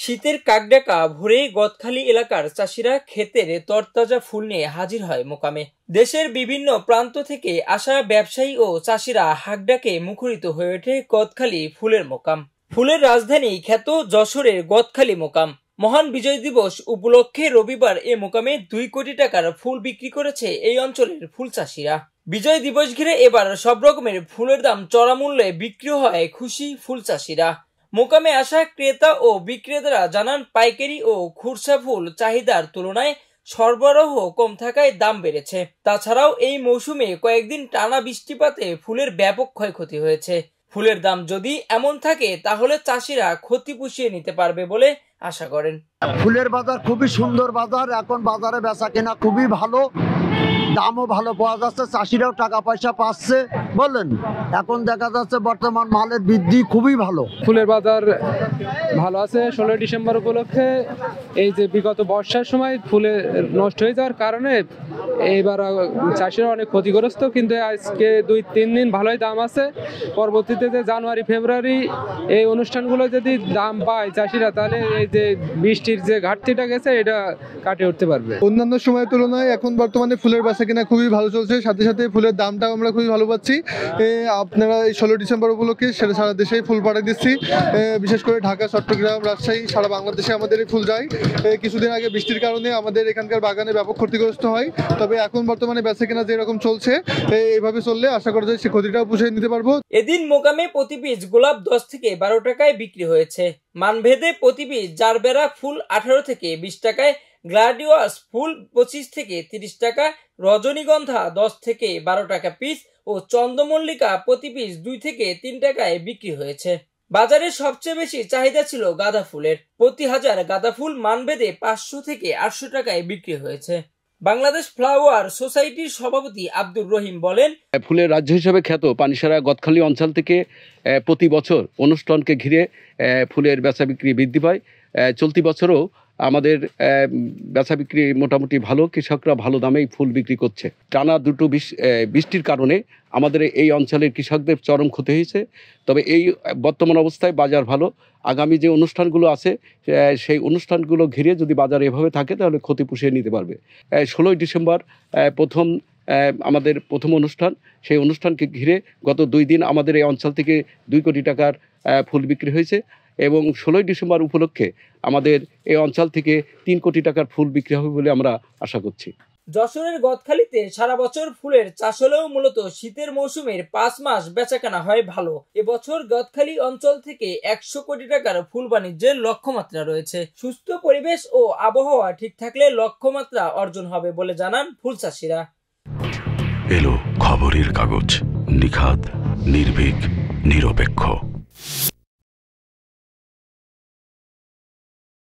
শীতের কাকডাকা ভোরে গদখালি এলাকার চাষিরা ক্ষেতের তরতাজা ফুল নিয়ে হাজির হয় মোকামে। দেশের বিভিন্ন প্রান্ত থেকে আসা ব্যবসায়ী ও চাষিরা হাকডাকে মুখরিত হয়ে ওঠে গদখালি ফুলের মোকাম। ফুলের রাজধানী খ্যাত যশোরের গদখালি মোকাম। মহান বিজয় দিবস উপলক্ষে রবিবার এ মোকামে 2 কোটি টাকার ফুল বিক্রি করেছে এই অঞ্চলের ফুল চাষিরা। বিজয় দিবস ঘিরে এবার সব রকমের ফুলের দাম চড়া মূল্যে বিক্রি হয় খুশি ফুল চাষিরা। মোকামে আসা ক্রেতা ও বিক্রেতারা জানান, পাইকারি ও খুচরা ফুল চাহিদার তুলনায় সরবরাহ কম থাকায় দাম বেড়েছে। তাছাড়াও এই মৌসুমে কয়েকদিন টানা বৃষ্টিপাতে ফুলের ব্যাপক ক্ষয়ক্ষতি হয়েছে। ফুলের দাম যদি এমন থাকে তাহলে চাষিরা ক্ষতি পুষিয়ে নিতে পারবে বলে আশা করেন। ফুলের বাজার খুবই সুন্দর বাজার, এখন বাজারে বেচা কেনা খুবই ভালো, দামও ভালো পাওয়া যাচ্ছে, চাষিরাও টাকা পয়সা পাচ্ছে। বললেন এখন দেখা যাচ্ছে বর্তমান মালের বৃদ্ধি খুবই ভালো। ফুলের বাজার ভালো আছে। 16 ডিসেম্বর উপলক্ষে এই যে বিগত বর্ষার সময় ফুলে নষ্ট হয়ে যাওয়ার কারণে এইবার চাষিরা অনেক ক্ষতিগ্রস্ত, কিন্তু আজকে 2-3 দিন ভালোই দাম আছে। পরবর্তীতে যে জানুয়ারি ফেব্রুয়ারি এই অনুষ্ঠানগুলো যদি দাম পায় চাষিরা, তাহলে এই যে বৃষ্টির যে ঘাটতিটা গেছে এটা কাটিয়ে উঠতে পারবে। অন্যান্য সময়ের তুলনায় এখন বর্তমানে ফুলের বেচা কিনা খুবই ভালো চলছে, সাথে সাথে ফুলের দামটাও আমরা খুবই ভালো পাচ্ছি। আপনারা এই 16 ডিসেম্বর উপলক্ষে সারা দেশেই ফুল পাঠিয়ে দিচ্ছি, বিশেষ করে ঢাকা, চট্টগ্রাম, রাজশাহী, সারা বাংলাদেশে আমাদের এই ফুল যায়। কিছুদিন আগে বৃষ্টির কারণে আমাদের এখানকার বাগানে ব্যাপক ক্ষতিগ্রস্ত হয়, তবে এখন বর্তমানে বেচা কিনা যেরকম চলছে এইভাবে চললে আশা করা যায় সে ক্ষতিটাও পুষিয়ে নিতে পারবো। এদিন মোকামে প্রতি পিস গোলাপ 10 থেকে 12 টাকায় বিক্রি হয়েছে। মানভেদে প্রতি পিস জারবেরা ফুল 18 থেকে 20 টাকায়, গ্লাডিওলাস ফুল 25 থেকে 30 টাকা, রজনীগন্ধা 10 থেকে 12 টাকা পিস ও চন্দ্রমল্লিকা প্রতি পিস 2 থেকে 3 টাকায় বিক্রি হয়েছে। বাজারে সবচেয়ে বেশি চাহিদা ছিল গাঁদা ফুলের। প্রতি হাজার গাঁদা ফুল মানভেদে 500 থেকে 800 টাকায় বিক্রি হয়েছে। বাংলাদেশ ফ্লাওয়ার সোসাইটির সভাপতি আব্দুর রহিম বলেন, ফুলের রাজ্য হিসেবে খ্যাত পানিসারা গদখালি অঞ্চল থেকে প্রতি বছর অনুষ্ঠানকে ঘিরে ফুলের বেচা বিক্রি বৃদ্ধি পায়। চলতি বছরও আমাদের বেচা বিক্রি মোটামুটি ভালো, কৃষকরা ভালো দামেই ফুল বিক্রি করছে। টানা 2 বৃষ্টির কারণে আমাদের এই অঞ্চলের কৃষকদের চরম ক্ষতি হয়েছে, তবে এই বর্তমান অবস্থায় বাজার ভালো। আগামী যে অনুষ্ঠানগুলো আছে সেই অনুষ্ঠানগুলো ঘিরে যদি বাজার এভাবে থাকে তাহলে ক্ষতি পুষিয়ে নিতে পারবে। 16 ডিসেম্বর আমাদের প্রথম অনুষ্ঠান, সেই অনুষ্ঠানকে ঘিরে গত 2 দিন আমাদের এই অঞ্চল থেকে 2 কোটি টাকার ফুল বিক্রি হয়েছে এবং 16 ডিসেম্বর উপলক্ষে আমাদের এই অঞ্চল থেকে 3 কোটি টাকার ফুল বিক্রি হবে বলে আমরা আশা করছি। যশোরের গদখালিতে সারা বছর ফুলের চাষ হলেও মূলত শীতের মৌসুমের 5 মাস বেচাকেনা হয় ভালো। এবছর গদখালি অঞ্চল থেকে 100 কোটি টাকার ফুল বাণিজ্যের লক্ষ্যমাত্রা রয়েছে। সুস্থ পরিবেশ ও আবহাওয়া ঠিক থাকলে লক্ষ্যমাত্রা অর্জন হবে বলে জানান ফুল চাষিরা। এলো খবরের কাগজ, নিখাত, নির্ভীক, নিরপেক্ষ।